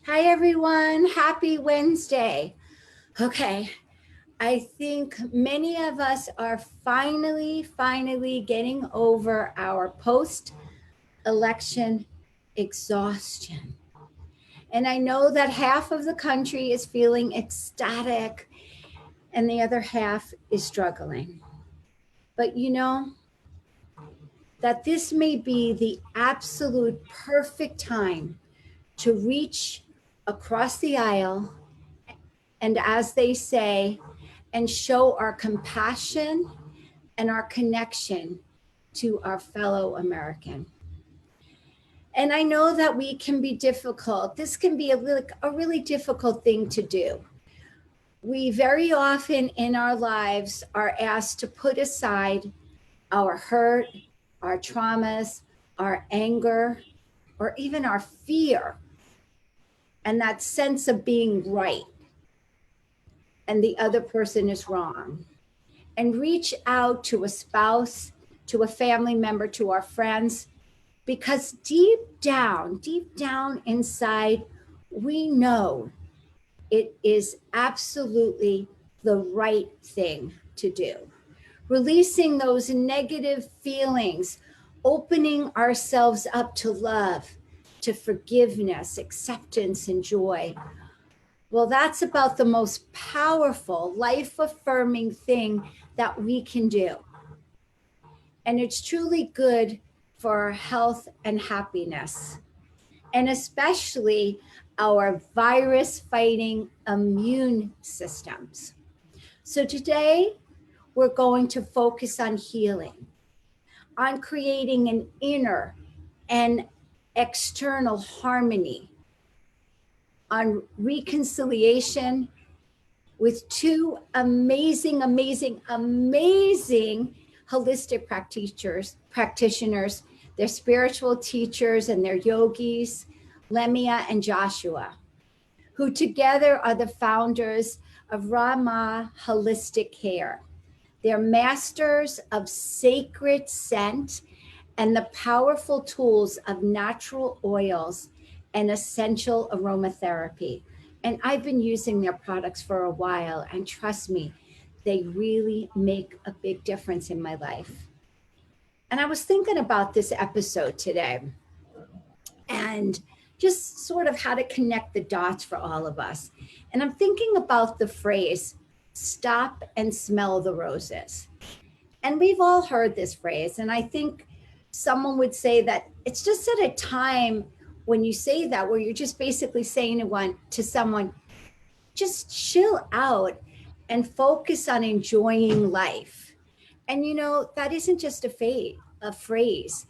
Hi, everyone. Happy Wednesday. Okay, I think many of us are finally getting over our post election exhaustion. And I know that half of the country is feeling ecstatic and the other half is struggling. But you know that this may be the absolute perfect time to reach across the aisle and, as they say, and show our compassion and our connection to our fellow American. And I know that we can be difficult. This can be a really difficult thing to do. We very often in our lives are asked to put aside our hurt, our traumas, our anger, or even our fear, and that sense of being right and the other person is wrong, and reach out to a spouse, to a family member, to our friends, because deep down inside, we know it is absolutely the right thing to do. Releasing those negative feelings, opening ourselves up to love, to forgiveness, acceptance, and joy. Well, that's about the most powerful, life affirming thing that we can do. And it's truly good for our health and happiness, and especially our virus fighting immune systems. So today, we're going to focus on healing, on creating an inner and external harmony, on reconciliation with two amazing holistic practitioners. They're spiritual teachers and they're yogis, Lemia and Joshua, who together are the founders of RaMa Holistic Healing. They're masters of sacred scent and the powerful tools of natural oils and essential aromatherapy. And I've been using their products for a while, and trust me, they really make a big difference in my life. And I was thinking about this episode today and just sort of how to connect the dots for all of us. And I'm thinking about the phrase, stop and smell the roses. And we've all heard this phrase. And I think someone would say that it's just at a time when you say that, where you're just basically saying to someone, just chill out and focus on enjoying life. And you know, that isn't just a phrase,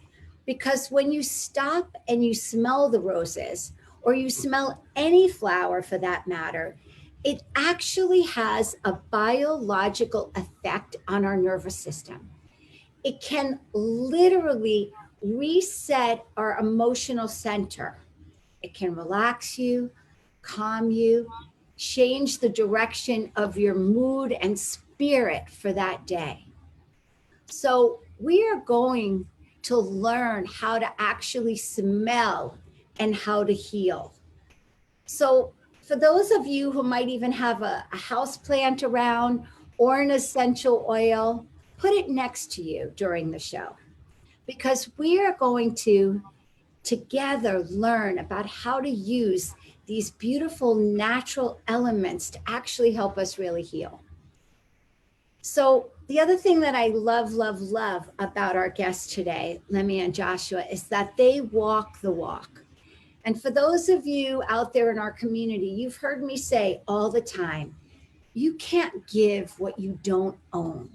because when you stop and you smell the roses, or you smell any flower for that matter, it actually has a biological effect on our nervous system. It can literally reset our emotional center. It can relax you, calm you, change the direction of your mood and spirit for that day. So, we are going to learn how to actually smell and how to heal. So, for those of you who might even have a house plant around or an essential oil, put it next to you during the show, because we are going to together learn about how to use these beautiful natural elements to actually help us really heal. So, the other thing that I love about our guests today, Lemia and Joshua, is that they walk the walk. And for those of you out there in our community, you've heard me say all the time, you can't give what you don't own.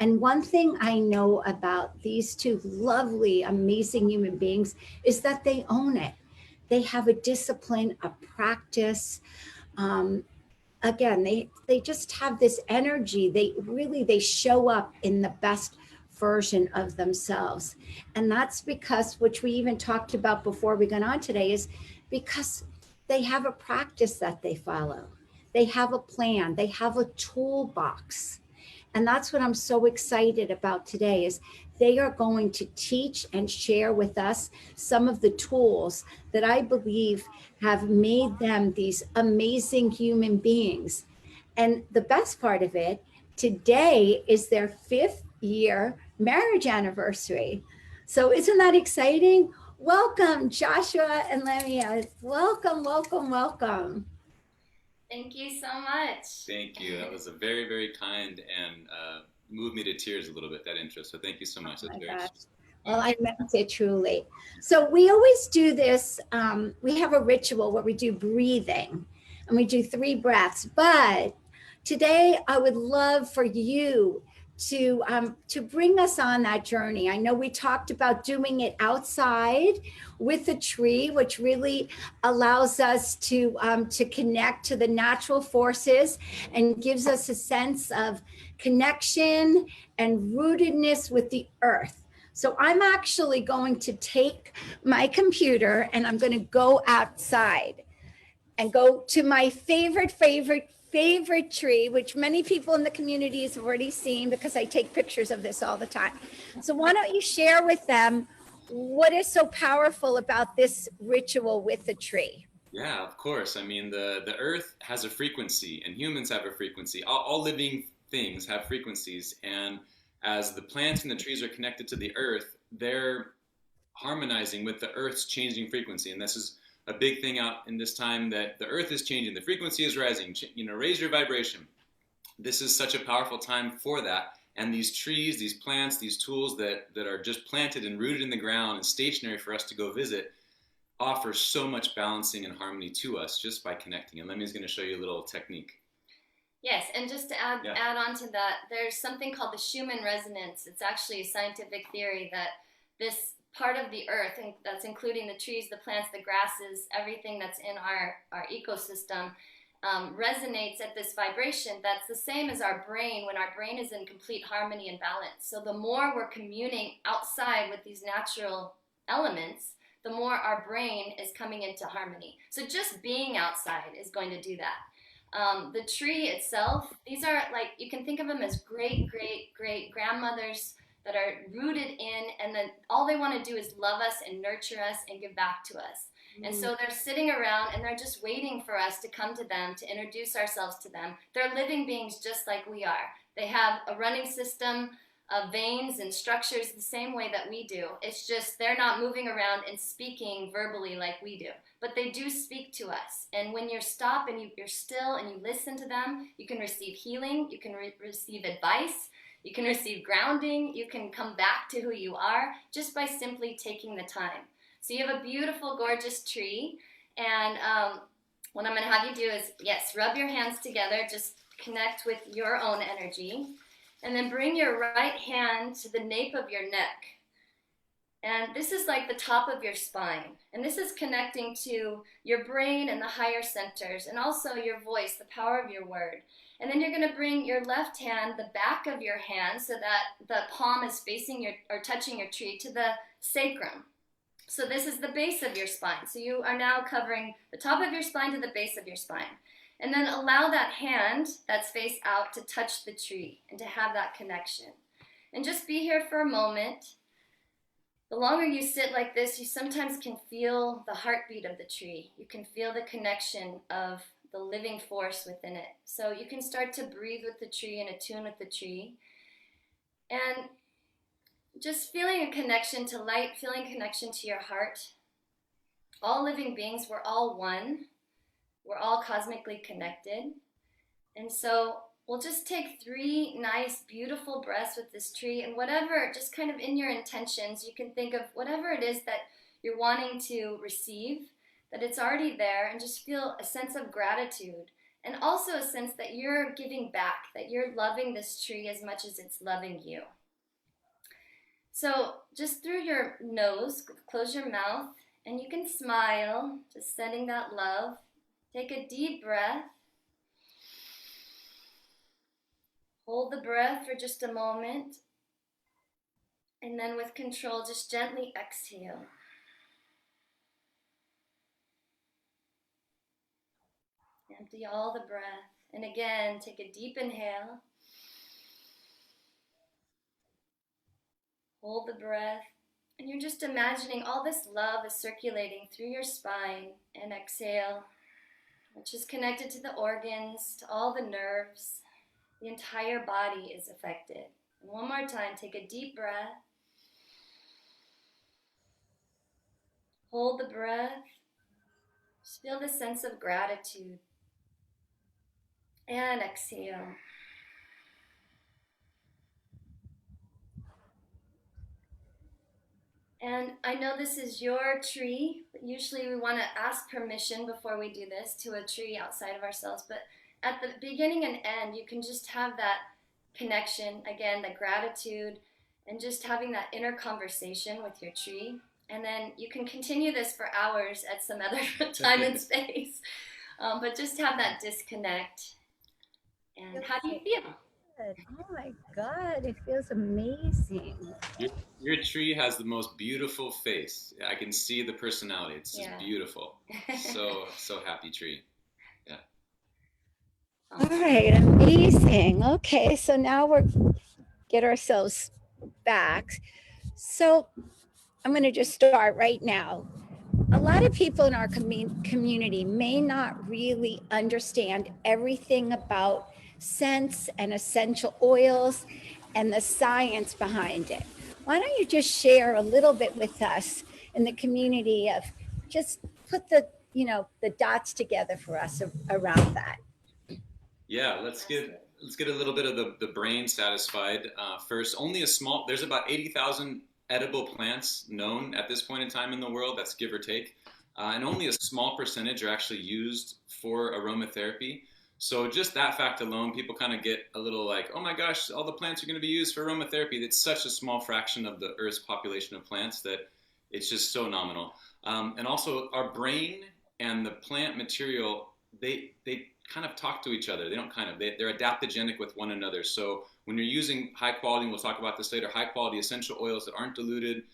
And one thing I know about these two lovely, amazing human beings is that they own it. They have a discipline, a practice. Again, they just have this energy. They show up in the best version of themselves. And that's because, which we even talked about before we got on today, is because they have a practice that they follow. They have a plan. They have a toolbox. And that's what I'm so excited about today, is they are going to teach and share with us some of the tools that I believe have made them these amazing human beings. And the best part of it, today is their 5th-year marriage anniversary. So isn't that exciting? Welcome, Joshua and Lemia. Welcome, welcome, welcome. Thank you so much. Thank you. That was a very, very kind and moved me to tears a little bit, that intro. So thank you so much. That's very sweet. Well, I meant it truly. So we always do this. We have a ritual where we do breathing and we do 3 breaths. But today I would love for you to bring us on that journey. I know we talked about doing it outside with a tree, which really allows us to connect to the natural forces and gives us a sense of connection and rootedness with the earth. So I'm actually going to take my computer and I'm going to go outside and go to my favorite tree, which many people in the community have already seen because I take pictures of this all the time. So why don't you share with them what is so powerful about this ritual with the tree? Yeah, of course. I mean, the earth has a frequency and humans have a frequency. All living things have frequencies. And as the plants and the trees are connected to the earth, they're harmonizing with the earth's changing frequency. And this is a big thing out in this time, that the earth is changing. The frequency is rising. Raise your vibration. This is such a powerful time for that. And these trees, these plants, these tools that are just planted and rooted in the ground and stationary for us to go visit offer so much balancing and harmony to us just by connecting. And Lemmy's going to show you a little technique. Yes, and just to add on to that, there's something called the Schumann resonance. It's actually a scientific theory that this part of the earth, and that's including the trees, the plants, the grasses, everything that's in our ecosystem, resonates at this vibration that's the same as our brain when our brain is in complete harmony and balance. So the more we're communing outside with these natural elements, the more our brain is coming into harmony. So just being outside is going to do that. The tree itself, these are like, you can think of them as great grandmothers that are rooted in, and then all they want to do is love us and nurture us and give back to us. And so they're sitting around and they're just waiting for us to come to them, to introduce ourselves to them. They're living beings just like we are. They have a running system of veins and structures the same way that we do. It's just they're not moving around and speaking verbally like we do, but they do speak to us. And when you stop and you're still and you listen to them, you can receive healing, you can receive advice, you can receive grounding, you can come back to who you are just by simply taking the time. So you have a beautiful, gorgeous tree, and what I'm going to have you do is, yes, rub your hands together, just connect with your own energy, and then bring your right hand to the nape of your neck. And this is like the top of your spine. And this is connecting to your brain and the higher centers, and also your voice, the power of your word. And then you're going to bring your left hand, the back of your hand, so that the palm is facing or touching your tree, to the sacrum. So this is the base of your spine. So you are now covering the top of your spine to the base of your spine. And then allow that hand that's face out to touch the tree and to have that connection. And just be here for a moment. The longer you sit like this, you sometimes can feel the heartbeat of the tree. You can feel the connection of the living force within it. So you can start to breathe with the tree and attune with the tree. And just feeling a connection to light, feeling a connection to your heart. All living beings, we're all one. We're all cosmically connected. And so we'll just take 3 nice, beautiful breaths with this tree, and whatever, just kind of in your intentions, you can think of whatever it is that you're wanting to receive, that it's already there, and just feel a sense of gratitude, and also a sense that you're giving back, that you're loving this tree as much as it's loving you. So just through your nose, close your mouth, and you can smile, just sending that love. Take a deep breath. Hold the breath for just a moment. And then with control, just gently exhale. Empty all the breath. And again, take a deep inhale. Hold the breath. And you're just imagining all this love is circulating through your spine. And exhale, which is connected to the organs, to all the nerves. The entire body is affected. And one more time, take a deep breath. Hold the breath. Just feel the sense of gratitude. And exhale. And I know this is your tree, but usually we want to ask permission before we do this to a tree outside of ourselves. But at the beginning and end, you can just have that connection, again, the gratitude, and just having that inner conversation with your tree. And then you can continue this for hours at some other time and space. But just have that disconnect. And how do you feel? Oh my God, it feels amazing. Your tree has the most beautiful face. I can see the personality. It's just beautiful. So happy tree. Yeah. All right, amazing. Okay, so now we're get ourselves back. So I'm going to just start right now. A lot of people in our community may not really understand everything about scents and essential oils and the science behind it. Why don't you just share a little bit with us in the community of just put the dots together for us around that. Yeah, let's get a little bit of the brain satisfied first. There's about 80,000 edible plants known at this point in time in the world. That's give or take. And only a small percentage are actually used for aromatherapy. So just that fact alone, people kind of get a little like, oh my gosh, all the plants are going to be used for aromatherapy. It's such a small fraction of the Earth's population of plants that it's just so nominal. And also our brain and the plant material, they kind of talk to each other. They're adaptogenic with one another. So when you're using high quality, and we'll talk about this later, high quality essential oils that aren't diluted,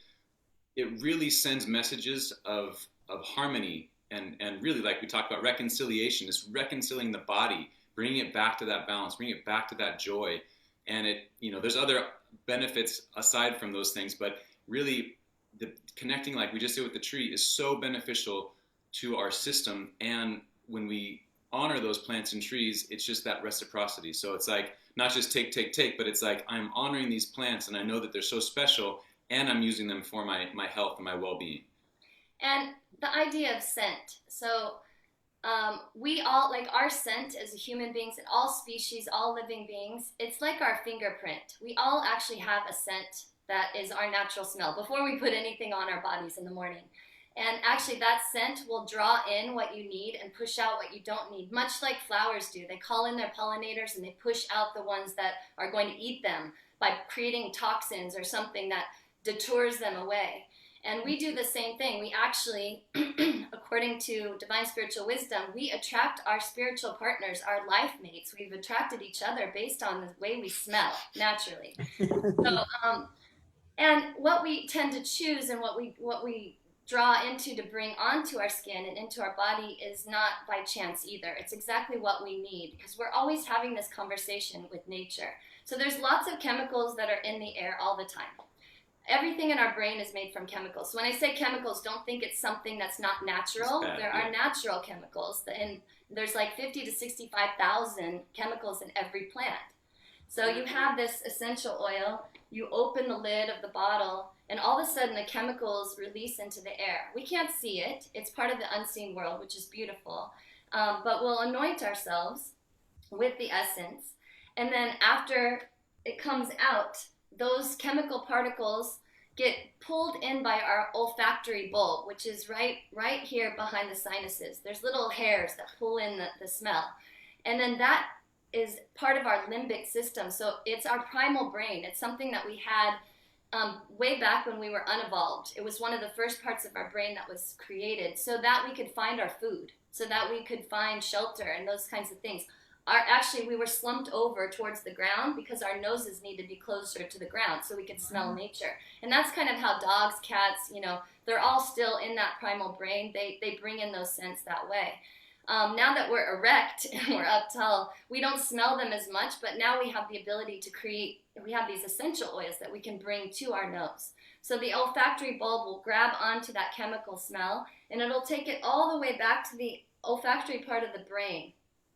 it really sends messages of harmony and really, like we talked about, reconciliation, is reconciling the body, bringing it back to that balance, bringing it back to that joy. And there's other benefits aside from those things, but really the connecting, like we just did with the tree, is so beneficial to our system. And when we honor those plants and trees, it's just that reciprocity. So it's like not just take, but it's like I'm honoring these plants and I know that they're so special and I'm using them for my health and my well-being. And the idea of scent. So we all, like our scent as human beings and all species, all living beings, it's like our fingerprint. We all actually have a scent that is our natural smell before we put anything on our bodies in the morning. And actually that scent will draw in what you need and push out what you don't need, much like flowers do. They call in their pollinators and they push out the ones that are going to eat them by creating toxins or something that detours them away. And we do the same thing. We actually, according to divine spiritual wisdom, we attract our spiritual partners, our life mates. We've attracted each other based on the way we smell naturally. So, and what we tend to choose and what we draw into to bring onto our skin and into our body is not by chance either. It's exactly what we need because we're always having this conversation with nature. So there's lots of chemicals that are in the air all the time. Everything in our brain is made from chemicals. So when I say chemicals, don't think it's something that's not natural. There are natural chemicals, and there's like 50 to 65,000 chemicals in every plant. So you have this essential oil, you open the lid of the bottle, and all of a sudden the chemicals release into the air. We can't see it. It's part of the unseen world, which is beautiful. But we'll anoint ourselves with the essence, and then after it comes out, those chemical particles get pulled in by our olfactory bulb, which is right here behind the sinuses. There's little hairs that pull in the smell. And then that is part of our limbic system. So it's our primal brain. It's something that we had way back when we were unevolved. It was one of the first parts of our brain that was created so that we could find our food, so that we could find shelter and those kinds of things. Actually, we were slumped over towards the ground because our noses need to be closer to the ground so we could smell nature. And that's kind of how dogs, cats, they're all still in that primal brain. They bring in those scents that way. Now that we're erect and we're up tall, we don't smell them as much, but now we have the ability to we have these essential oils that we can bring to our nose. So the olfactory bulb will grab onto that chemical smell, and it'll take it all the way back to the olfactory part of the brain,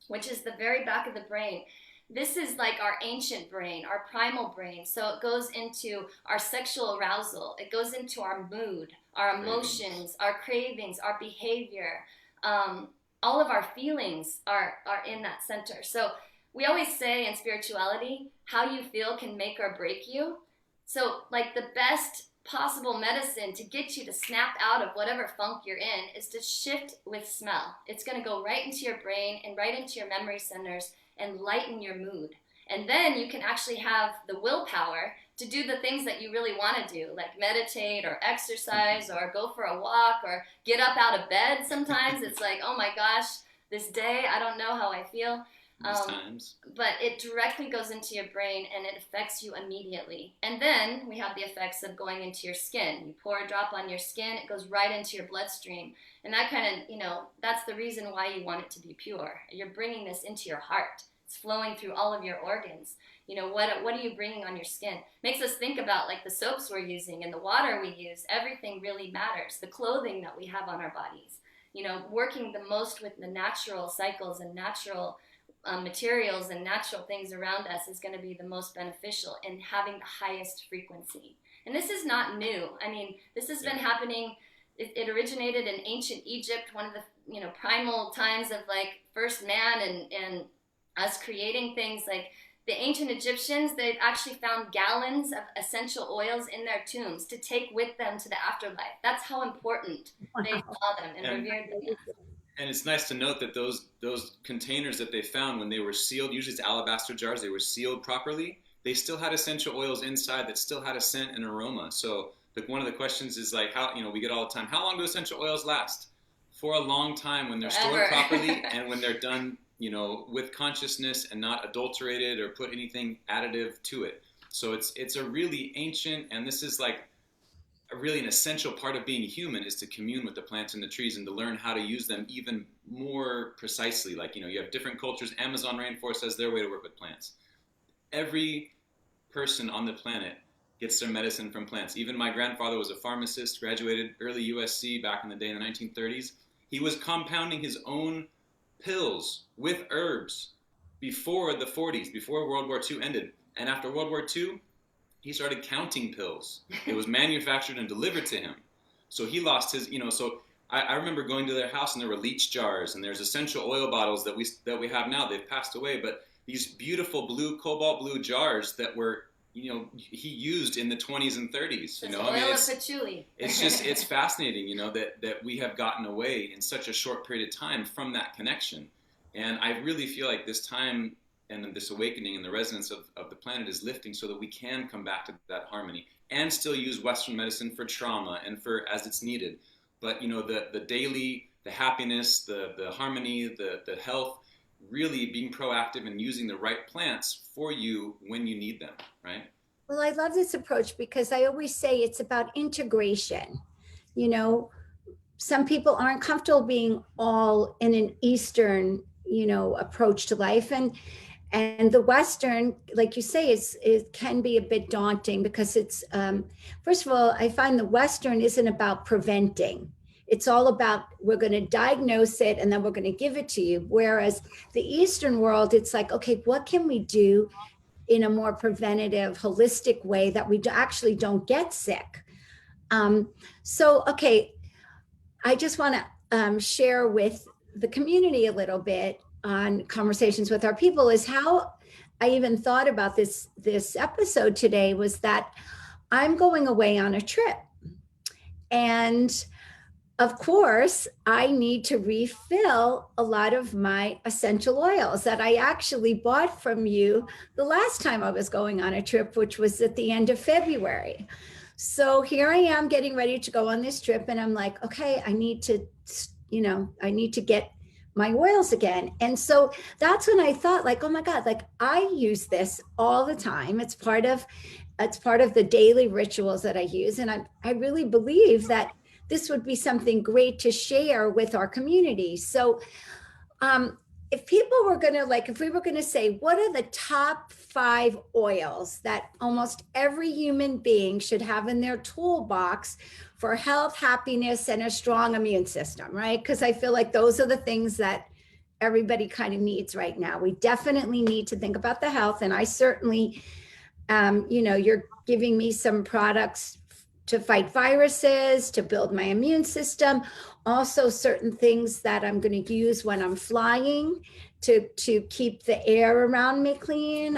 which is the very back of the brain. This is like our ancient brain, our primal brain. So it goes into our sexual arousal. It goes into our mood, our emotions, our cravings, our behavior. All of our feelings are in that center. So we always say in spirituality, how you feel can make or break you. So like the best possible medicine to get you to snap out of whatever funk you're in is to shift with smell. It's going to go right into your brain and right into your memory centers and lighten your mood. And then you can actually have the willpower to do the things that you really want to do, like meditate or exercise or go for a walk or get up out of bed. Sometimes it's like, oh my gosh, this day, I don't know how I feel. But it directly goes into your brain and it affects you immediately. And then we have the effects of going into your skin. You pour a drop on your skin, it goes right into your bloodstream. And that kind of, that's the reason why you want it to be pure. You're bringing this into your heart. It's flowing through all of your organs. What are you bringing on your skin? Makes us think about like the soaps we're using and the water we use. Everything really matters. The clothing that we have on our bodies. Working the most with the natural cycles and natural materials and natural things around us is going to be the most beneficial in having the highest frequency. And this is not new. I mean, this has been happening. It originated in ancient Egypt, one of the primal times of like first man and us creating things. Like the ancient Egyptians, they actually found gallons of essential oils in their tombs to take with them to the afterlife. That's how important they saw them and revered them. And it's nice to note that those containers that they found, when they were sealed, usually it's alabaster jars, they were sealed properly. They still had essential oils inside that still had a scent and aroma. So one of the questions is like, how we get all the time, how long do essential oils last? For a long time when they're stored properly and when they're done, with consciousness and not adulterated or put anything additive to it. So it's a really ancient, and this is like really an essential part of being human, is to commune with the plants and the trees and to learn how to use them even more precisely. Like, you have different cultures. Amazon rainforest has their way to work with plants. Every person on the planet gets their medicine from plants. Even my grandfather was a pharmacist, graduated early USC back in the day in the 1930s. He was compounding his own pills with herbs before the 40s, before World War II ended. And after World War II, he started counting pills. It was manufactured and delivered to him. So he lost his, so I remember going to their house and there were leech jars and there's essential oil bottles that we have now. They've passed away, but these beautiful cobalt blue jars that were, he used in the 20s and 30s. Oil of patchouli. It's fascinating, that we have gotten away in such a short period of time from that connection. And I really feel like this time and this awakening and the resonance of the planet is lifting so that we can come back to that harmony and still use Western medicine for trauma and for as it's needed. But, the daily, the happiness, the harmony, the health, really being proactive and using the right plants for you when you need them, right? Well, I love this approach because I always say it's about integration. Some people aren't comfortable being all in an Eastern, approach to life. And the Western, like you say, it can be a bit daunting because it's, first of all, I find the Western isn't about preventing. It's all about, we're going to diagnose it and then we're going to give it to you. Whereas the Eastern world, it's like, okay, what can we do in a more preventative, holistic way that we actually don't get sick? Okay, I just want to share with the community a little bit on Conversations with Our People is how I even thought about this episode today was that I'm going away on a trip. And of course, I need to refill a lot of my essential oils that I actually bought from you the last time I was going on a trip, which was at the end of February. So here I am getting ready to go on this trip. And I'm like, okay, I need to get my oils again. And so that's when I thought like, oh my God, like I use this all the time. It's part of the daily rituals that I use. And I really believe that this would be something great to share with our community. So if people were going to if we were going to say, what are the top 5 oils that almost every human being should have in their toolbox for health, happiness, and a strong immune system, right? Because I feel like those are the things that everybody kind of needs right now. We definitely need to think about the health. And I certainly, you're giving me some products to fight viruses, to build my immune system. Also, certain things that I'm going to use when I'm flying to keep the air around me clean.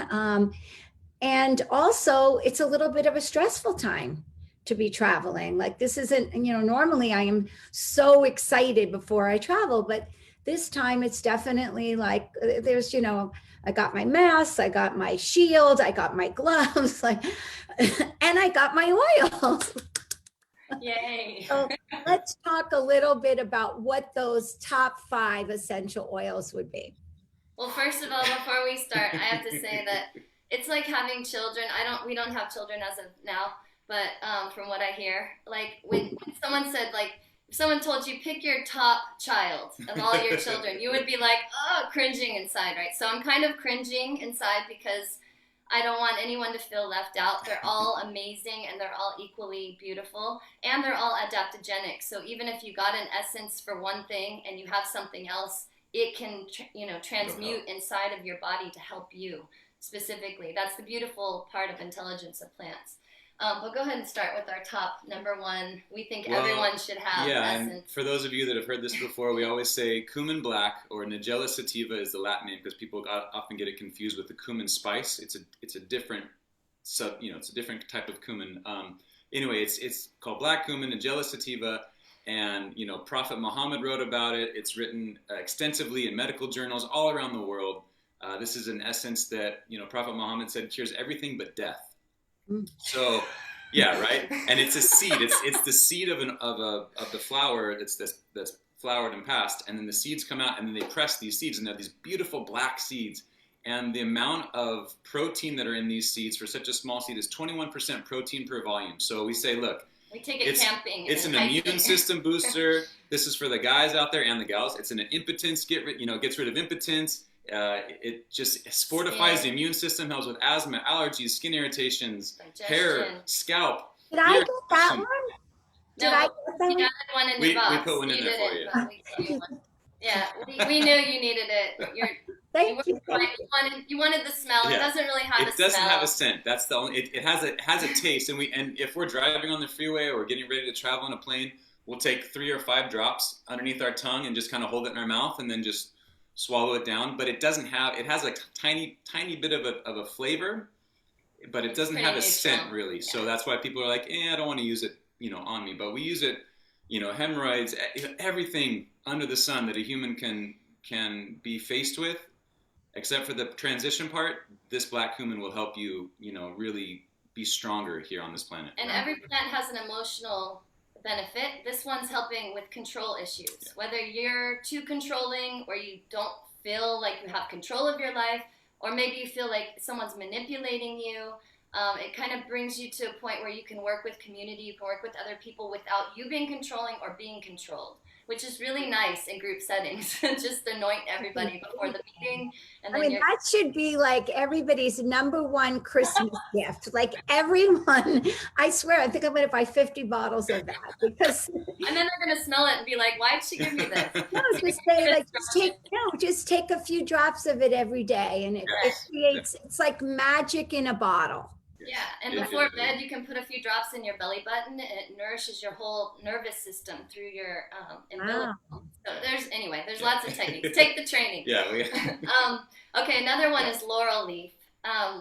And also, it's a little bit of a stressful time to be traveling. Like this isn't, normally I am so excited before I travel, but this time it's definitely like there's, I got my mask, I got my shield, I got my gloves, and I got my oils. Yay. So let's talk a little bit about what those top 5 essential oils would be. Well, first of all, before we start, I have to say that it's like having children. We don't have children as of now, but from what I hear, like when someone said, like, if someone told you pick your top child of all your children, you would be like, oh, cringing inside, right? So I'm kind of cringing inside because I don't want anyone to feel left out. They're all amazing and they're all equally beautiful and they're all adaptogenic. So even if you got an essence for one thing and you have something else, it can, transmute inside of your body to help you specifically. That's the beautiful part of intelligence of plants. But go ahead and start with our top number 1. We think everyone should have. Yeah, and for those of you that have heard this before, we always say cumin black or Nigella sativa is the Latin name because people often get it confused with the cumin spice. It's a different it's a different type of cumin. Anyway, it's called black cumin, Nigella sativa, and Prophet Muhammad wrote about it. It's written extensively in medical journals all around the world. This is an essence that Prophet Muhammad said cures everything but death. So, yeah, right. And it's a seed. It's the seed of the flower that's flowered and passed, and then the seeds come out, and then they press these seeds, and they're these beautiful black seeds. And the amount of protein that are in these seeds for such a small seed is 21% protein per volume. So we say, look, we take it camping. It's an immune system booster. This is for the guys out there and the gals. It's an impotence. Gets rid of impotence. It just fortifies the immune system, helps with asthma, allergies, skin irritations, digestion, hair, scalp. Did I get that one? Did I get that one? You got one in your box. We put one in there for you. Yeah, we knew you needed it. Thank you. You wanted the smell. Yeah. It doesn't really have a smell. It doesn't have a scent. That's the only. It has a taste, and if we're driving on the freeway or getting ready to travel on a plane, we'll take 3 or 5 drops underneath our tongue and just kind of hold it in our mouth, and then just swallow it down. But it has a tiny bit of a flavor, but it doesn't have a scent really. Yeah. So that's why people are like, I don't want to use it, on me. But we use it, hemorrhoids, everything under the sun that a human can be faced with, except for the transition part. This black cumin will help you, really be stronger here on this planet. And every plant has an emotional benefit. This one's helping with control issues. Yeah. Whether you're too controlling or you don't feel like you have control of your life, or maybe you feel like someone's manipulating you, it kind of brings you to a point where you can work with community, you can work with other people without you being controlling or being controlled, which is really nice in group settings. Just anoint everybody before the meeting. And then that should be like everybody's number 1 Christmas gift. Like everyone, I swear, I think I'm going to buy 50 bottles of that because. And then they're going to smell it and be like, why'd she give me this? No, just take a few drops of it every day. And it creates, it's like magic in a bottle. Yeah, and before bed, you can put a few drops in your belly button, and it nourishes your whole nervous system through your umbilical. Wow. So there's lots of techniques. Take the training. Yeah. Okay, another one is laurel leaf.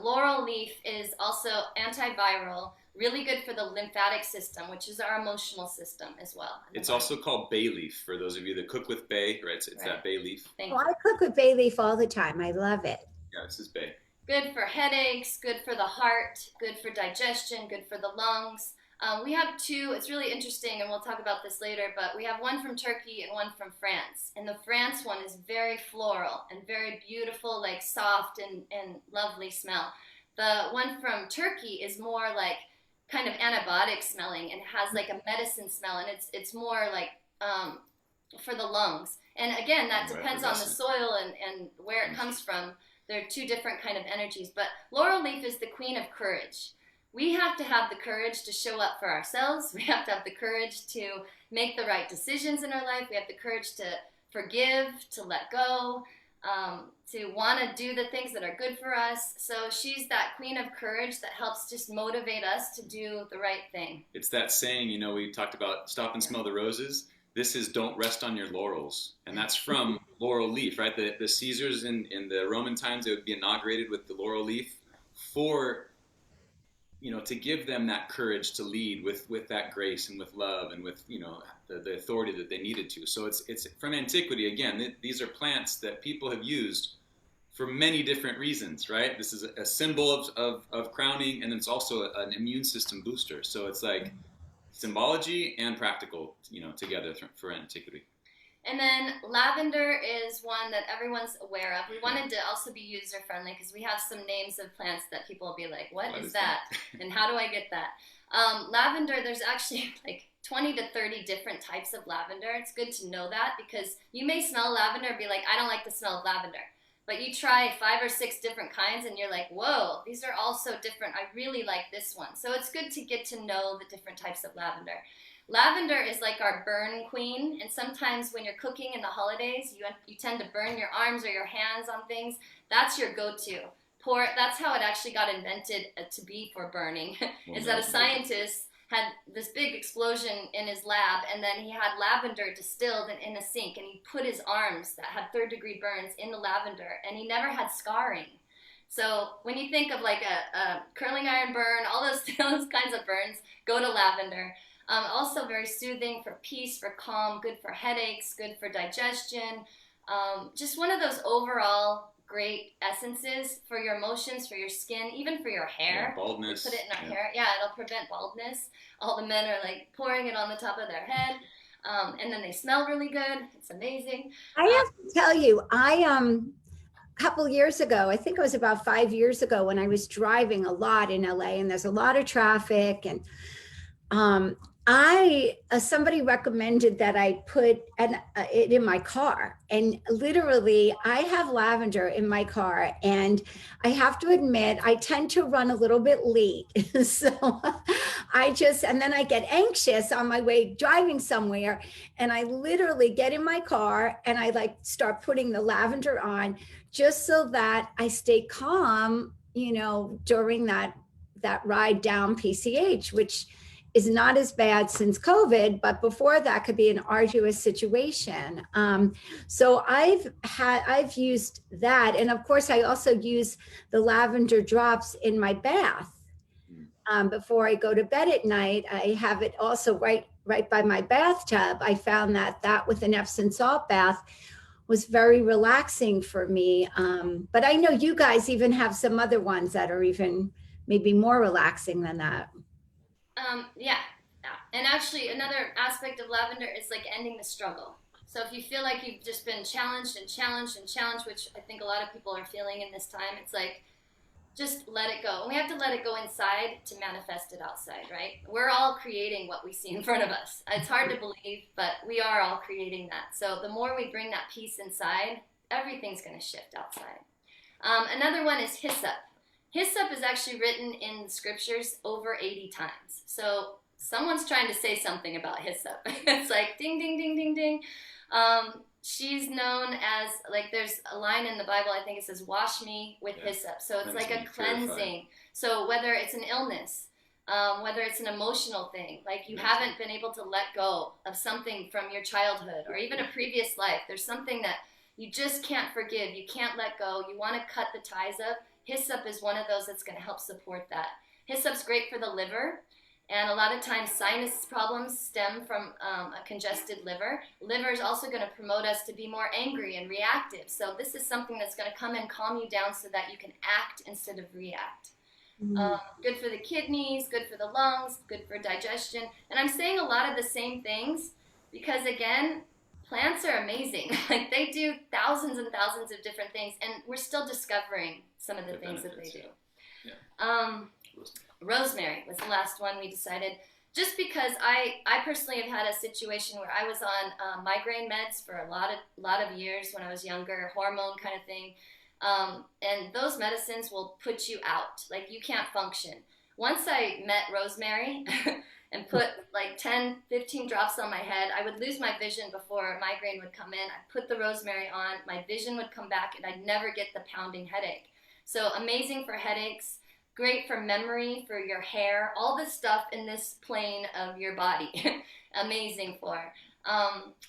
Laurel leaf is also antiviral, really good for the lymphatic system, which is our emotional system as well. It's also called bay leaf for those of you that cook with bay, right? It's that bay leaf. I cook with bay leaf all the time. I love it. Yeah, this is bay. Good for headaches, good for the heart, good for digestion, good for the lungs. We have 2, it's really interesting, and we'll talk about this later, but we have one from Turkey and one from France. And the France one is very floral and very beautiful, like soft and lovely smell. The one from Turkey is more like kind of antibiotic smelling and has like a medicine smell, and it's more like for the lungs. And again, that Right, depends on the soil and where it comes from. There are two different kind of energies. But laurel leaf is the queen of courage. We have to have the courage to show up for ourselves. We have to have the courage to make the right decisions in our life. We have the courage to forgive, to let go, to want to do the things that are good for us. So she's that queen of courage that helps just motivate us to do the right thing. It's that saying, you know, we talked about stop and smell the roses. This is don't rest on your laurels. And that's from laurel leaf, right? The Caesars in the Roman times, they would be inaugurated with the laurel leaf for, you know, to give them that courage to lead with that grace and with love and with, you know, the authority that they needed to. So it's from antiquity. Again, these are plants that people have used for many different reasons, right? This is a symbol of crowning, and it's also an immune system booster. So it's like symbology and practical, you know, together for antiquity. And then lavender is one that everyone's aware of. We wanted to also be user friendly because we have some names of plants that people will be like, what is that? And how do I get that? Lavender, there's actually like 20 to 30 different types of lavender. It's good to know that because you may smell lavender and be like, I don't like the smell of lavender. But you try 5 or 6 different kinds and you're like, whoa, these are all so different. I really like this one. So it's good to get to know the different types of lavender. Lavender is like our burn queen, and sometimes when you're cooking in the holidays, you tend to burn your arms or your hands on things. That's your go-to. That's how it actually got invented to be for burning, is that a scientist had this big explosion in his lab, and then he had lavender distilled in a sink, and he put his arms that had third-degree burns in the lavender, and he never had scarring. So when you think of like a curling iron burn, all those kinds of burns, go to lavender. Also very soothing for peace, for calm, good for headaches, good for digestion. Just one of those overall great essences for your emotions, for your skin, even for your hair. Yeah, baldness. We put it in our hair. Yeah, it'll prevent baldness. All the men are like pouring it on the top of their head. And then they smell really good. It's amazing. I have to tell you, a couple years ago, I think it was about 5 years ago, when I was driving a lot in LA and there's a lot of traffic, and somebody recommended that I put it in my car, and literally I have lavender in my car, and I have to admit I tend to run a little bit late. So and then I get anxious on my way driving somewhere, and I literally get in my car and I like start putting the lavender on just so that I stay calm, you know, during that ride down PCH, which is not as bad since COVID, but before that could be an arduous situation. So I've used that. And of course, I also use the lavender drops in my bath. Before I go to bed at night, I have it also right by my bathtub. I found that with an Epsom salt bath was very relaxing for me. But I know you guys even have some other ones that are even maybe more relaxing than that. Yeah. And actually another aspect of lavender is like ending the struggle. So if you feel like you've just been challenged, which I think a lot of people are feeling in this time, it's like, just let it go. And we have to let it go inside to manifest it outside, right? We're all creating what we see in front of us. It's hard to believe, but we are all creating that. So the more we bring that peace inside, everything's going to shift outside. Another one is hyssop. Hyssop is actually written in the scriptures over 80 times. So someone's trying to say something about hyssop. It's like ding, ding, ding, ding, ding. She's known as, like, there's a line in the Bible, I think it says, wash me with hyssop. So it's like a cleansing. So whether it's an illness, whether it's an emotional thing, like you haven't been able to let go of something from your childhood or even a previous life, there's something that you just can't forgive, you can't let go, you want to cut the ties up, hyssop is one of those that's going to help support that. Hyssop's great for the liver, and a lot of times sinus problems stem from a congested liver. Liver is also going to promote us to be more angry and reactive. So this is something that's going to come and calm you down so that you can act instead of react. Good for the kidneys, good for the lungs, good for digestion. And I'm saying a lot of the same things because, again, plants are amazing. Like, they do thousands and thousands of different things, and we're still discovering some of the things that they do. Rosemary was the last one we decided. just because I personally have had a situation where I was on migraine meds for a lot of years when I was younger, hormone kind of thing, and those medicines will put you out, like you can't function. Once I met rosemary and put like 10, 15 drops on my head, I would lose my vision before a migraine would come in. I'd put the rosemary on, my vision would come back, and I'd never get the pounding headache. So amazing for headaches. Great for memory, for your hair, all this stuff in this plane of your body. Amazing for.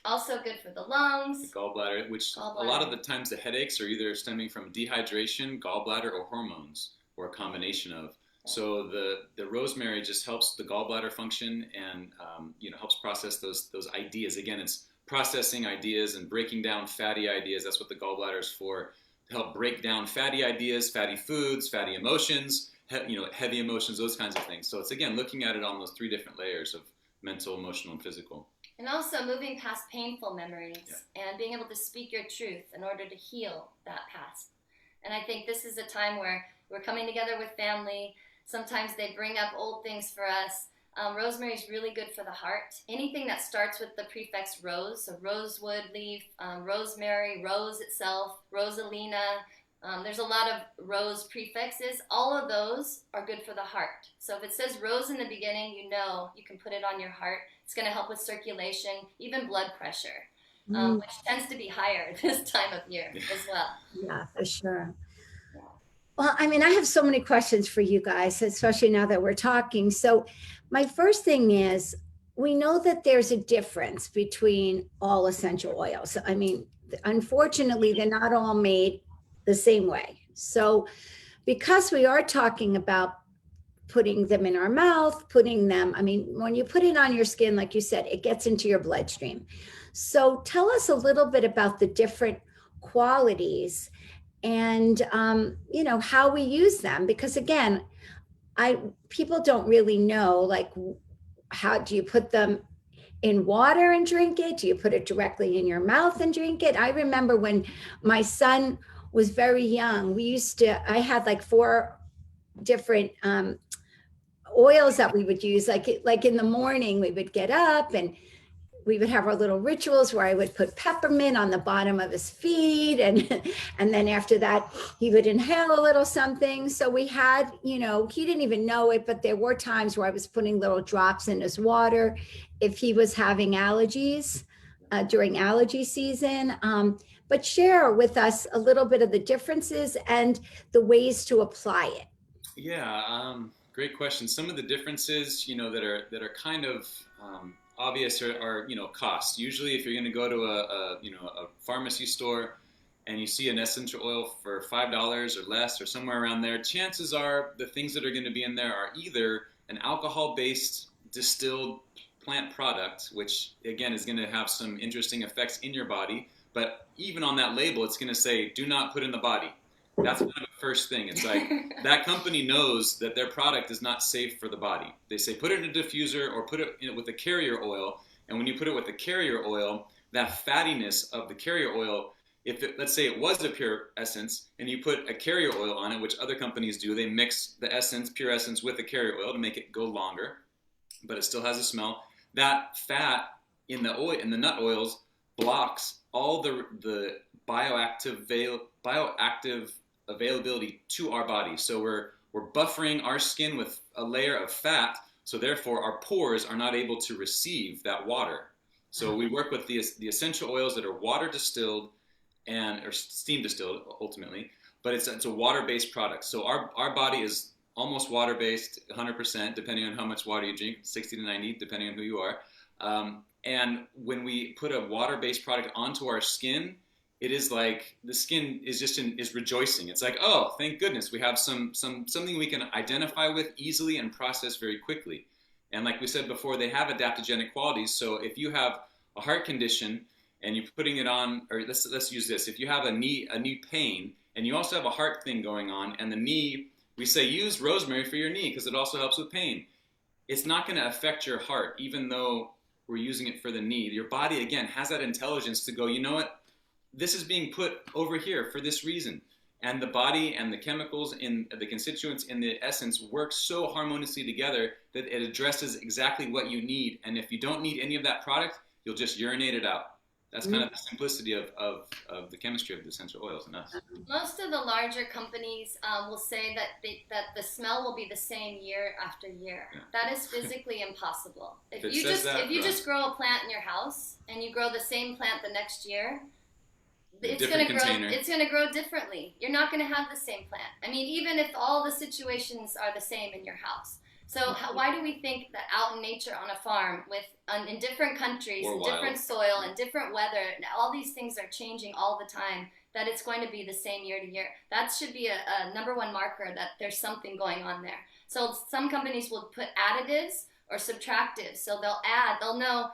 Also good for the lungs. The gallbladder, which a lot of the times the headaches are either stemming from dehydration, gallbladder, or hormones, or a combination of. So the rosemary just helps the gallbladder function and helps process those ideas. Again, it's processing ideas and breaking down fatty ideas. That's what the gallbladder is for, to help break down fatty ideas, fatty foods, fatty emotions, heavy emotions, those kinds of things. So it's, again, looking at it on those 3 different layers of mental, emotional, and physical. And also moving past painful memories and being able to speak your truth in order to heal that past. And I think this is a time where we're coming together with family. Sometimes they bring up old things for us. Rosemary is really good for the heart. Anything that starts with the prefix rose, so rosewood leaf, rosemary, rose itself, rosalina. There's a lot of rose prefixes. All of those are good for the heart. So if it says rose in the beginning, you can put it on your heart. It's going to help with circulation, even blood pressure, which tends to be higher this time of year as well. Yeah, for sure. Well, I mean, I have so many questions for you guys, especially now that we're talking. So my first thing is, we know that there's a difference between all essential oils. I mean, unfortunately, they're not all made the same way. So because we are talking about putting them in our mouth, when you put it on your skin, like you said, it gets into your bloodstream. So tell us a little bit about the different qualities and how we use them, because again, people don't really know, like, how do you put them in water and drink it? Do you put it directly in your mouth and drink it? I remember when my son was very young, I had like 4 different oils that we would use, like in the morning we would get up and we would have our little rituals where I would put peppermint on the bottom of his feet. And then after that, he would inhale a little something. So we had, he didn't even know it, but there were times where I was putting little drops in his water if he was having allergies during allergy season. But share with us a little bit of the differences and the ways to apply it. Yeah, great question. Some of the differences, that are kind of obvious are cost. Usually, if you're going to go to a pharmacy store and you see an essential oil for $5 or less or somewhere around there, chances are the things that are going to be in there are either an alcohol-based distilled plant product, which again is going to have some interesting effects in your body. But even on that label, it's going to say, "Do not put in the body." That's kind of the first thing. It's like that company knows that their product is not safe for the body. They say put it in a diffuser or put it with a carrier oil. And when you put it with a carrier oil, that fattiness of the carrier oil, let's say it was a pure essence and you put a carrier oil on it, which other companies do, they mix the essence, pure essence, with the carrier oil to make it go longer, but it still has a smell. That fat in the nut oils blocks all the bioactive availability to our body. So we're buffering our skin with a layer of fat, so therefore our pores are not able to receive that water. So we work with the essential oils that are water distilled or steam distilled ultimately, but it's a water-based product. So our body is almost water-based, 100%, depending on how much water you drink, 60 to 90, depending on who you are. And when we put a water-based product onto our skin, it is like the skin is rejoicing. It's like, oh, thank goodness, we have something we can identify with easily and process very quickly. And like we said before, they have adaptogenic qualities. So if you have a heart condition and you're putting it on, or let's use this. If you have a knee pain and you also have a heart thing going on, and the knee, we say use rosemary for your knee because it also helps with pain. It's not going to affect your heart, even though we're using it for the knee. Your body, again, has that intelligence to go, you know what? This is being put over here for this reason. and the body and the chemicals in the constituents in the essence work so harmoniously together that it addresses exactly what you need. And if you don't need any of that product, you'll just urinate it out. That's kind of the simplicity of the chemistry of the essential oils in us. Most of the larger companies will say that the smell will be the same year after year. Yeah. That is physically impossible. If you just grow a plant in your house and you grow the same plant the next year, it's going to grow differently. You're not going to have the same plant. I mean, even if all the situations are the same in your house. So why do we think that out in nature on a farm in different countries, in different soil and different weather, all these things are changing all the time, that it's going to be the same year to year? That should be a number one marker that there's something going on there. So some companies will put additives or subtractives. So they'll know.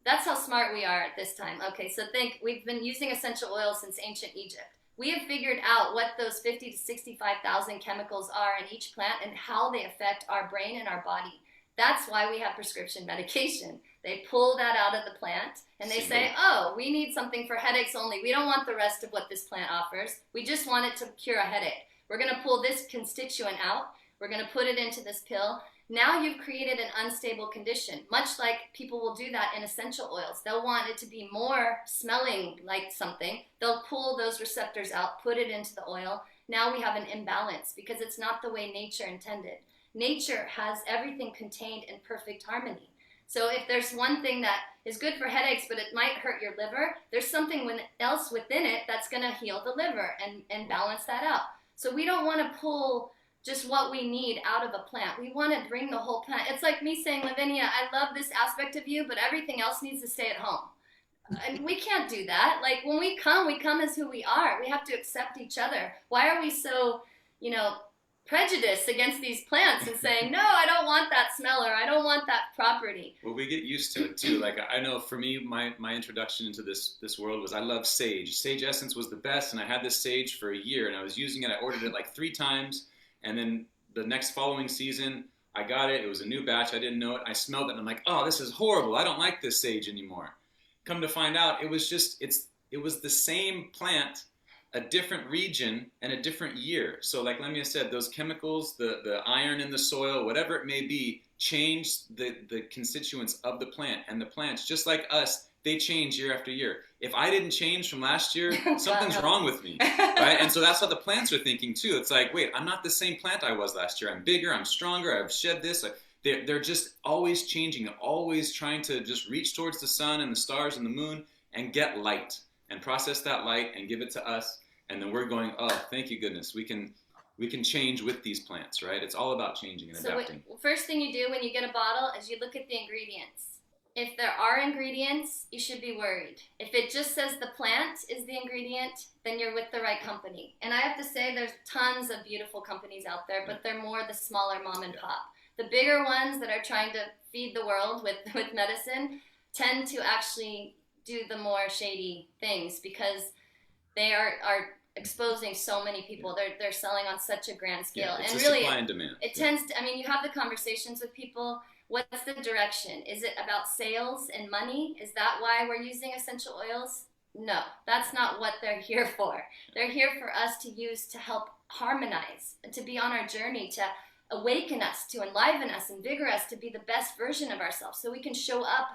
That's how smart we are at this time. Okay, so we've been using essential oils since ancient Egypt. We have figured out what those 50 to 65,000 chemicals are in each plant and how they affect our brain and our body. That's why we have prescription medication. They pull that out of the plant and they say, oh, we need something for headaches only. We don't want the rest of what this plant offers. We just want it to cure a headache. We're going to pull this constituent out. We're going to put it into this pill. Now you've created an unstable condition, much like people will do that in essential oils. They'll want it to be more smelling like something. They'll pull those receptors out, put it into the oil. Now we have an imbalance because it's not the way nature intended. Nature has everything contained in perfect harmony. So if there's one thing that is good for headaches, but it might hurt your liver, there's something else within it that's going to heal the liver and balance that out. So we don't want to pull just what we need out of a plant. We want to bring the whole plant. It's like me saying, Lavinia, I love this aspect of you, but everything else needs to stay at home. And we can't do that. Like when we come as who we are. We have to accept each other. Why are we so, prejudiced against these plants and saying, no, I don't want that smell or I don't want that property? Well, we get used to it too. Like I know for me, my introduction into this world was I love sage. Sage essence was the best, and I had this sage for a year, and I was using it. I ordered it like 3 times. And then the next following season, I got it. It was a new batch. I didn't know it. I smelled it, and I'm like, oh, this is horrible. I don't like this sage anymore. Come to find out, it was the same plant, a different region, and a different year. So like Lemia said, those chemicals, the iron in the soil, whatever it may be, changed the constituents of the plant. And the plants, just like us, they change year after year. If I didn't change from last year, something's wrong with me, right? And so that's what the plants are thinking too. It's like, wait, I'm not the same plant I was last year. I'm bigger, I'm stronger, I've shed this. They're just always changing, always trying to just reach towards the sun and the stars and the moon and get light and process that light and give it to us. And then we're going, oh, thank you goodness, we can change with these plants, right? It's all about changing and adapting. So first thing you do when you get a bottle is you look at the ingredients. If there are ingredients, you should be worried. If it just says the plant is the ingredient, then you're with the right company. And I have to say there's tons of beautiful companies out there, but they're more the smaller mom and pop. The bigger ones that are trying to feed the world with medicine tend to actually do the more shady things because they are exposing so many people. They're selling on such a grand scale. It's and a really supply and demand. It tends to, I mean, you have the conversations with people. What's the direction? Is it about sales and money? Is that why we're using essential oils? No, that's not what they're here for. They're here for us to use to help harmonize, to be on our journey, to awaken us, to enliven us, invigorate us, to be the best version of ourselves so we can show up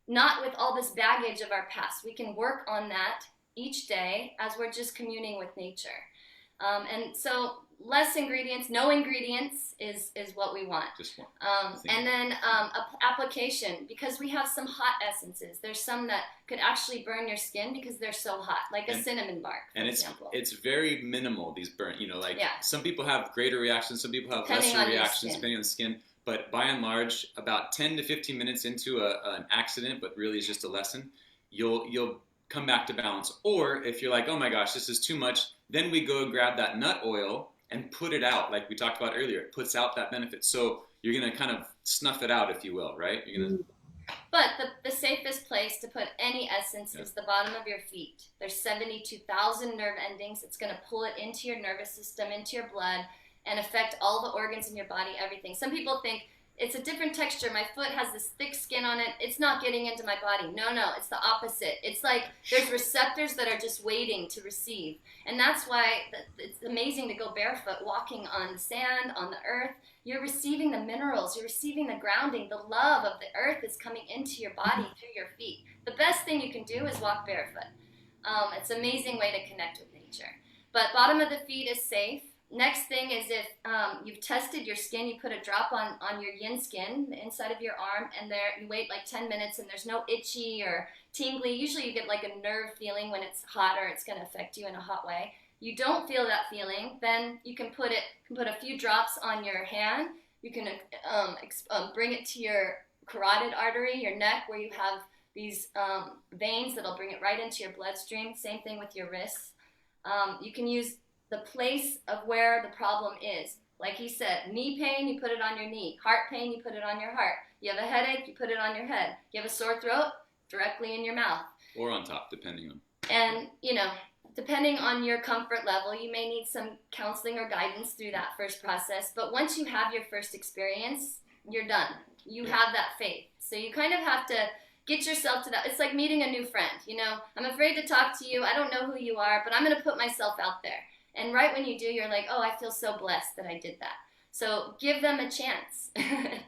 not with all this baggage of our past. We can work on that each day as we're just communing with nature. And so less ingredients, no ingredients is what we want. Just one. And then application, because we have some hot essences. There's some that could actually burn your skin because they're so hot, like a cinnamon bark, for example. It's very minimal, these burn, some people have greater reactions, some people have lesser reactions depending on the skin. But by and large, about 10 to 15 minutes into an accident, but really is just a lesson, you'll come back to balance. Or if you're like, oh my gosh, this is too much, then we go grab that nut oil and put it out, like we talked about earlier. It puts out that benefit. So you're going to kind of snuff it out, if you will, right? You're gonna... But the safest place to put any essence is the bottom of your feet. There's 72,000 nerve endings. It's going to pull it into your nervous system, into your blood, and affect all the organs in your body, everything. Some people think it's a different texture. My foot has this thick skin on it. It's not getting into my body. No, it's the opposite. It's like there's receptors that are just waiting to receive. And that's why it's amazing to go barefoot, walking on the sand, on the earth. You're receiving the minerals. You're receiving the grounding. The love of the earth is coming into your body through your feet. The best thing you can do is walk barefoot. It's an amazing way to connect with nature. But bottom of the feet is safe. Next thing is if you've tested your skin, you put a drop on your yin skin, the inside of your arm, and there you wait like 10 minutes and there's no itchy or tingly. Usually you get like a nerve feeling when it's hot or it's going to affect you in a hot way. You don't feel that feeling, then you can put a few drops on your hand. You can bring it to your carotid artery, your neck, where you have these veins that'll bring it right into your bloodstream. Same thing with your wrists. You can use the place of where the problem is. Like he said, knee pain, you put it on your knee. Heart pain, you put it on your heart. You have a headache, you put it on your head. You have a sore throat, directly in your mouth. Or on top, depending on. And, depending on your comfort level, you may need some counseling or guidance through that first process. But once you have your first experience, you're done. You have that faith. So you kind of have to get yourself to that. It's like meeting a new friend. I'm afraid to talk to you. I don't know who you are, but I'm going to put myself out there. And right when you do, you're like, oh, I feel so blessed that I did that. So give them a chance.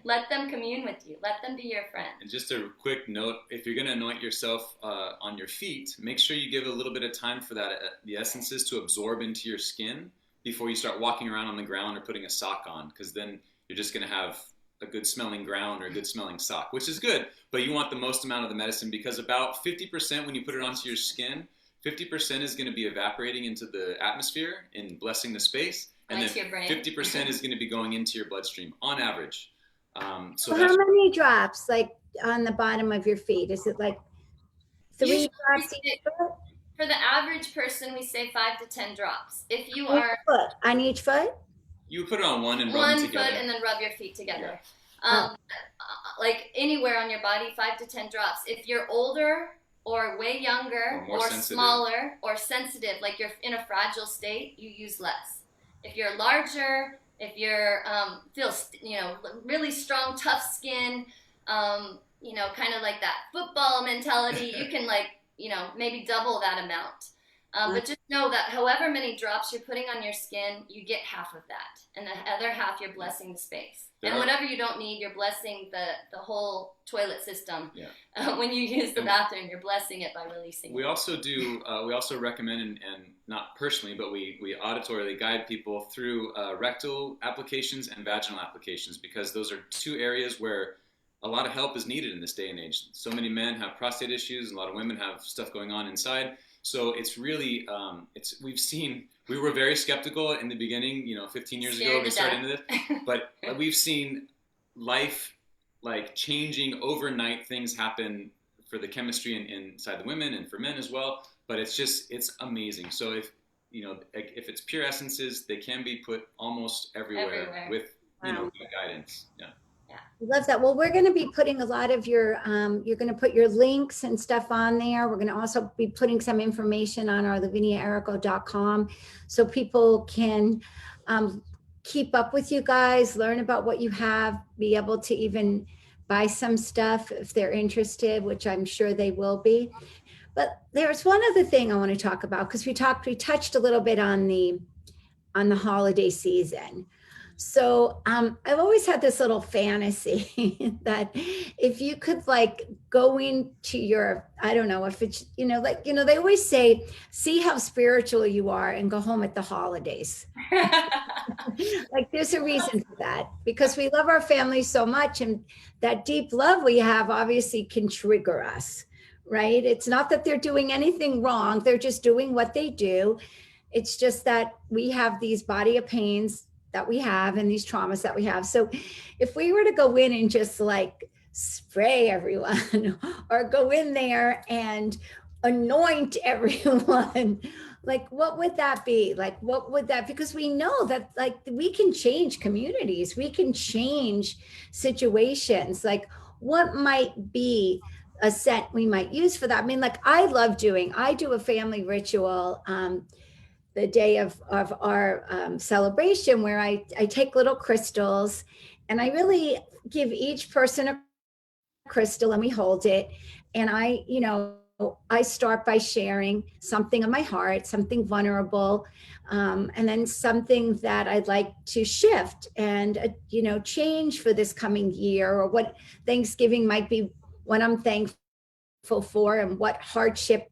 Let them commune with you. Let them be your friend. And just a quick note, if you're going to anoint yourself on your feet, make sure you give a little bit of time for that, the essences to absorb into your skin before you start walking around on the ground or putting a sock on, because then you're just going to have a good smelling ground or a good smelling sock, which is good, but you want the most amount of the medicine, because about 50% when you put it onto your skin, 50% is going to be evaporating into the atmosphere and blessing the space, and then 50% is going to be going into your bloodstream on average. So how many drops, like on the bottom of your feet? Is it like 3 drops each foot? For the average person, we say 5 to 10 drops. If you on each foot? You put it on one and rub them together. One foot and then rub your feet together. Yeah. Like anywhere on your body, 5 to 10 drops. If you're older or way younger or smaller or sensitive, like you're in a fragile state, you use less. If you're larger, if you're feel really strong, tough skin, kind of like that football mentality, you can maybe double that amount. But just know that however many drops you're putting on your skin, you get half of that. And the other half, you're blessing the space. And whatever you don't need, you're blessing the whole toilet system. Yeah. When you use the bathroom, you're blessing it by releasing we also do, we also recommend, and not personally, but we auditorily guide people through rectal applications and vaginal applications, because those are 2 areas where a lot of help is needed in this day and age. So many men have prostate issues, and a lot of women have stuff going on inside. So it's really, we were very skeptical in the beginning, 15 years ago when we started into this, but we've seen life like changing overnight. Things happen for the chemistry inside the women and for men as well, but it's amazing. So if it's pure essences, they can be put almost everywhere. With, guidance. Yeah. Love that. Well, we're going to be putting a lot of your, you're going to put your links and stuff on there. We're going to also be putting some information on our laviniaerrico.com so people can keep up with you guys, learn about what you have, be able to even buy some stuff if they're interested, which I'm sure they will be. But there's one other thing I want to talk about, because we touched a little bit on the holiday season. So I've always had this little fantasy that if you could go into your, I don't know if it's, they always say, see how spiritual you are and go home at the holidays. There's a reason for that, because we love our family so much, and that deep love we have obviously can trigger us, right? It's not that they're doing anything wrong. They're just doing what they do. It's just that we have these body of pains that we have and these traumas that we have. So if we were to go in and just spray everyone or go in there and anoint everyone, what would that be? What would that, because we know that we can change communities, we can change situations. What might be a scent we might use for that? I mean, I do a family ritual the day of our celebration, where I take little crystals And I really give each person a crystal and we hold it. And I start by sharing something on my heart, something vulnerable, and then something that I'd like to shift and, change for this coming year, or what Thanksgiving might be, what I'm thankful for, and what hardship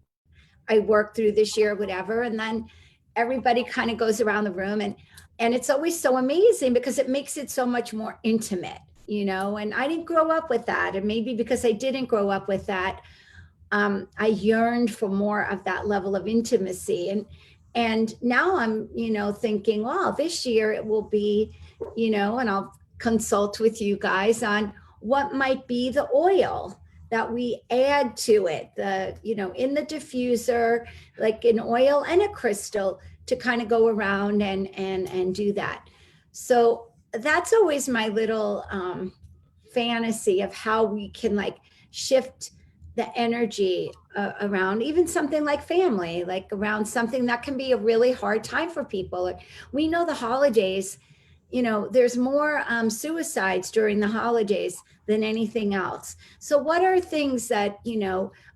I worked through this year, whatever. And then everybody kind of goes around the room, and it's always so amazing because it makes it so much more intimate, and I didn't grow up with that. And maybe because I didn't grow up with that, I yearned for more of that level of intimacy. And now I'm, thinking, well, this year it will be, and I'll consult with you guys on what might be the oil that we add to it, in the diffuser, like an oil and a crystal, to kind of go around and do that. So that's always my little fantasy of how we can like shift the energy around even something like family, like around something that can be a really hard time for people. We know the holidays, there's more suicides during the holidays than anything else. So what are things that,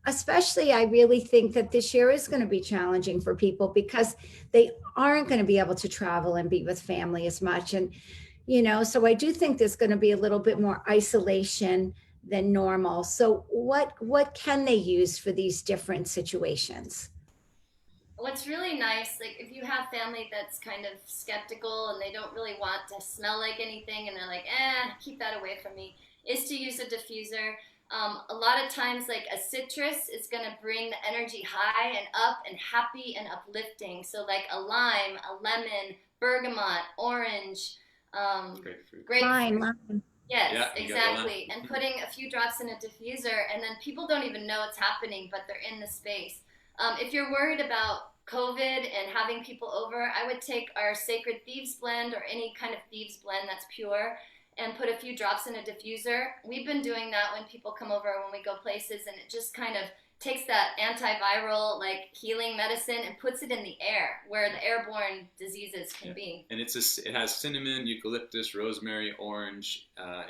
especially I really think that this year is going to be challenging for people because they aren't going to be able to travel and be with family as much. And, so I do think there's going to be a little bit more isolation than normal. So what can they use for these different situations? What's really nice, like if you have family that's kind of skeptical and they don't really want to smell like anything and they're like, keep that away from me, is to use a diffuser. A lot of times, like a citrus is going to bring the energy high and up and happy and uplifting. So like a lime, a lemon, bergamot, orange, grapefruit. Lime. Yes, Yeah, exactly. And putting a few drops in a diffuser, and then people don't even know it's happening, but they're in the space. If you're worried about COVID and having people over, I would take our Sacred Thieves blend or any kind of thieves blend that's pure and put a few drops in a diffuser. We've been doing that when people come over, when we go places, and it just kind of takes that antiviral like healing medicine and puts it in the air where the airborne diseases can be. And it has cinnamon, eucalyptus, rosemary, orange, and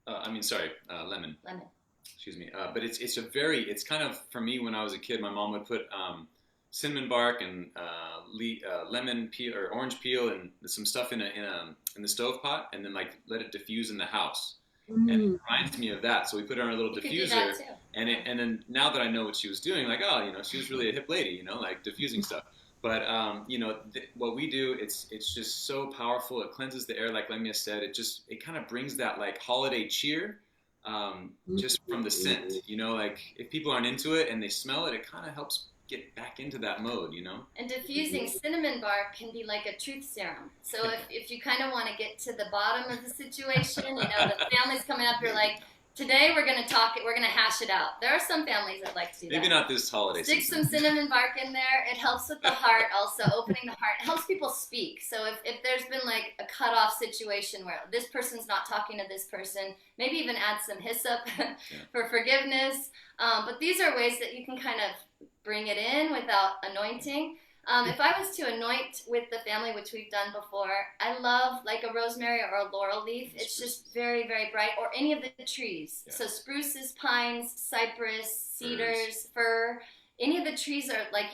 lemon. Lemon. Excuse me. But it's kind of, for me, when I was a kid, my mom would put cinnamon bark and lemon peel or orange peel and some stuff in the stove pot, and then like let it diffuse in the house. And it reminds me of that. So we put it on a little diffuser, and then now that I know what she was doing, like, she was really a hip lady, like diffusing stuff. But what we do, it's just so powerful. It cleanses the air, like Lemia said. It kind of brings that like holiday cheer, just from the scent. Like if people aren't into it and they smell it, it kind of helps get back into that mode, And diffusing cinnamon bark can be like a truth serum. So if you kind of want to get to the bottom of the situation, the family's coming up, you're like, today we're going to talk it, we're going to hash it out. There are some families that like to do that. Maybe not this holiday season. Stick some cinnamon bark in there. It helps with the heart also, opening the heart. It helps people speak. So if there's been like a cutoff situation where this person's not talking to this person, maybe even add some hyssop for forgiveness. But these are ways that you can kind of bring it in without anointing. If I was to anoint with the family, which we've done before, I love like a rosemary or a laurel leaf. It's just very, very bright, or any of the trees. Yeah. So spruces, pines, cypress, cedars, fir, any of the trees are like,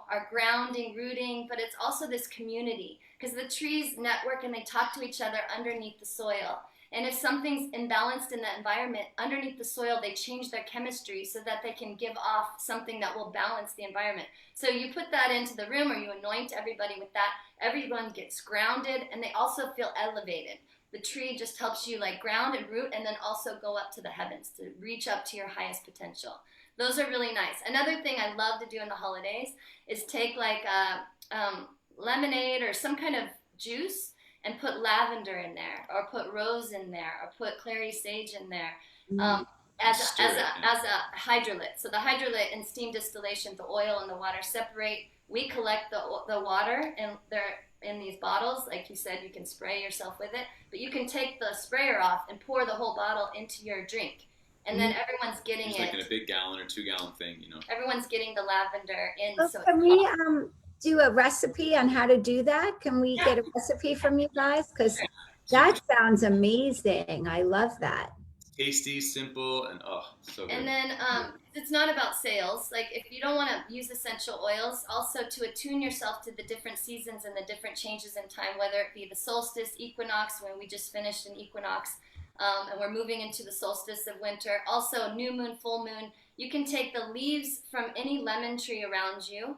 are grounding, rooting, but it's also this community because the trees network and they talk to each other underneath the soil. And if something's imbalanced in that environment, underneath the soil, they change their chemistry so that they can give off something that will balance the environment. So you put that into the room or you anoint everybody with that. Everyone gets grounded and they also feel elevated. The tree just helps you like ground and root and then also go up to the heavens to reach up to your highest potential. Those are really nice. Another thing I love to do in the holidays is take like lemonade or some kind of juice and put lavender in there, or put rose in there, or put clary sage in there, as a hydrolyte. So the hydrolyte and steam distillation, the oil and the water separate. We collect the water, and they're in these bottles. Like you said, you can spray yourself with it, but you can take the sprayer off and pour the whole bottle into your drink. And then everyone's getting it. Like in a big gallon or 2 gallon thing, Everyone's getting the lavender in. So can we do a recipe on how to do that? Can we get a recipe from you guys? Because That sounds amazing. I love that. Tasty, simple, and so good. And then it's not about sales. Like if you don't want to use essential oils, also to attune yourself to the different seasons and the different changes in time, whether it be the solstice, equinox, when we just finished an equinox, and we're moving into the solstice of winter. Also new moon, full moon. You can take the leaves from any lemon tree around you,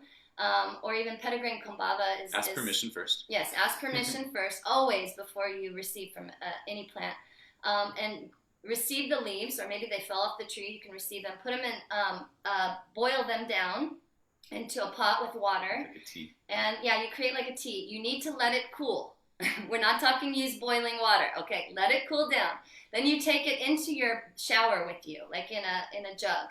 or even petitgrain combava ask permission first. Yes, ask permission first, always before you receive from any plant. And receive the leaves, or maybe they fell off the tree, you can receive them, put them in, boil them down into a pot with water. Like a tea. And yeah, you create like a tea. You need to let it cool. We're not talking use boiling water. Okay, let it cool down. Then you take it into your shower with you, like in a jug.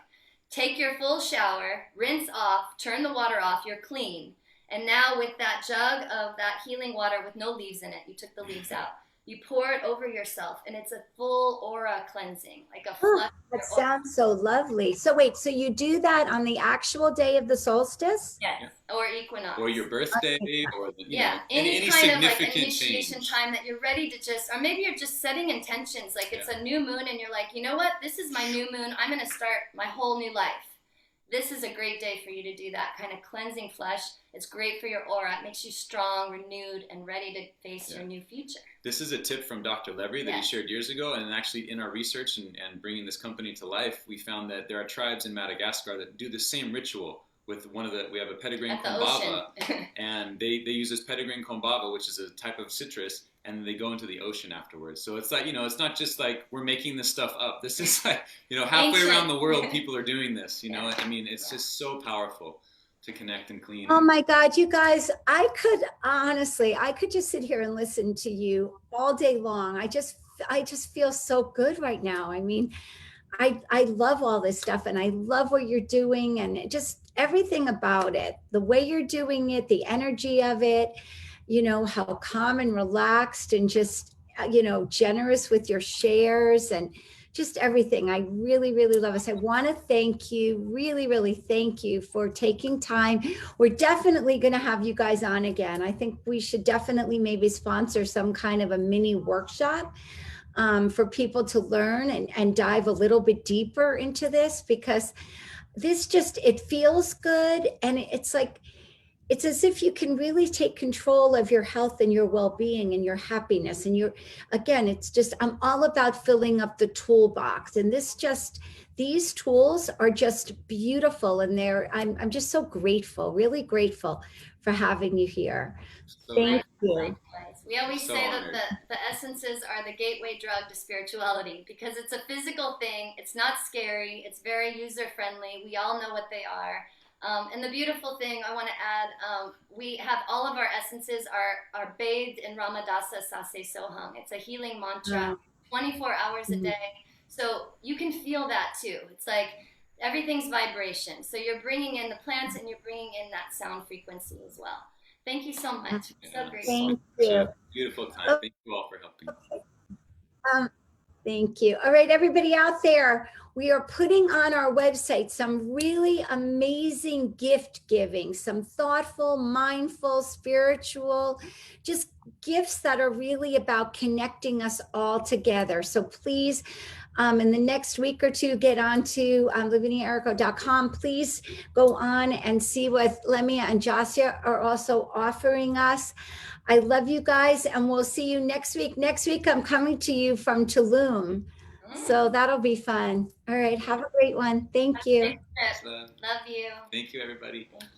Take your full shower, rinse off, turn the water off, you're clean. And now with that jug of that healing water with no leaves in it, you took the leaves out. You pour it over yourself, and it's a full aura cleansing, like a flush. That sounds so lovely. So wait, so you do that on the actual day of the solstice? Yes, or equinox. Or your birthday, or any kind significant of like initiation change. time that you're ready to just, or maybe you're just setting intentions, like it's a new moon, and you're like, you know what, this is my new moon, I'm going to start my whole new life. This is a great day for you to do that kind of cleansing flush. It's great for your aura. It makes you strong, renewed, and ready to face your new future. This is a tip from Dr. Levry that he shared years ago, and actually in our research and bringing this company to life, we found that there are tribes in Madagascar that do the same ritual with we have a petitgrain combava, and they use this petitgrain combava, which is a type of citrus, and they go into the ocean afterwards. So it's like, it's not just like we're making this stuff up. This is like, halfway around the world, people are doing this, I mean, it's just so powerful to connect and clean. Oh my God, you guys, I could just sit here and listen to you all day long. I just feel so good right now. I mean, I love all this stuff, and I love what you're doing, and just everything about it, the way you're doing it, the energy of it, how calm and relaxed and just, generous with your shares and just everything. I really, really love this. I want to thank you, really, really thank you for taking time. We're definitely going to have you guys on again. I think we should definitely maybe sponsor some kind of a mini workshop for people to learn and dive a little bit deeper into this, because this it feels good. And it's like, it's as if you can really take control of your health and your well-being and your happiness. And I'm all about filling up the toolbox. And these tools are just beautiful. And I'm just so grateful, really grateful for having you here. Thank you. We always say that the essences are the gateway drug to spirituality, because it's a physical thing. It's not scary. It's very user-friendly. We all know what they are. And the beautiful thing I want to add, we have all of our essences are bathed in Ramadasa Sase Soham. It's a healing mantra, 24 hours a day. So you can feel that too. It's like everything's vibration. So you're bringing in the plants, and you're bringing in that sound frequency as well. Thank you so much. So great. Thank you. Beautiful time. Thank you all for helping. Thank you. All right, everybody out there, we are putting on our website some really amazing gift giving, some thoughtful, mindful, spiritual, just gifts that are really about connecting us all together. So please, in the next week or two, get on to laviniaerrico.com. Please go on and see what Lemia and Josia are also offering us. I love you guys, and we'll see you next week. Next week, I'm coming to you from Tulum. So that'll be fun. All right. Have a great one. Thank you. Love you. Thank you, everybody. Thank you.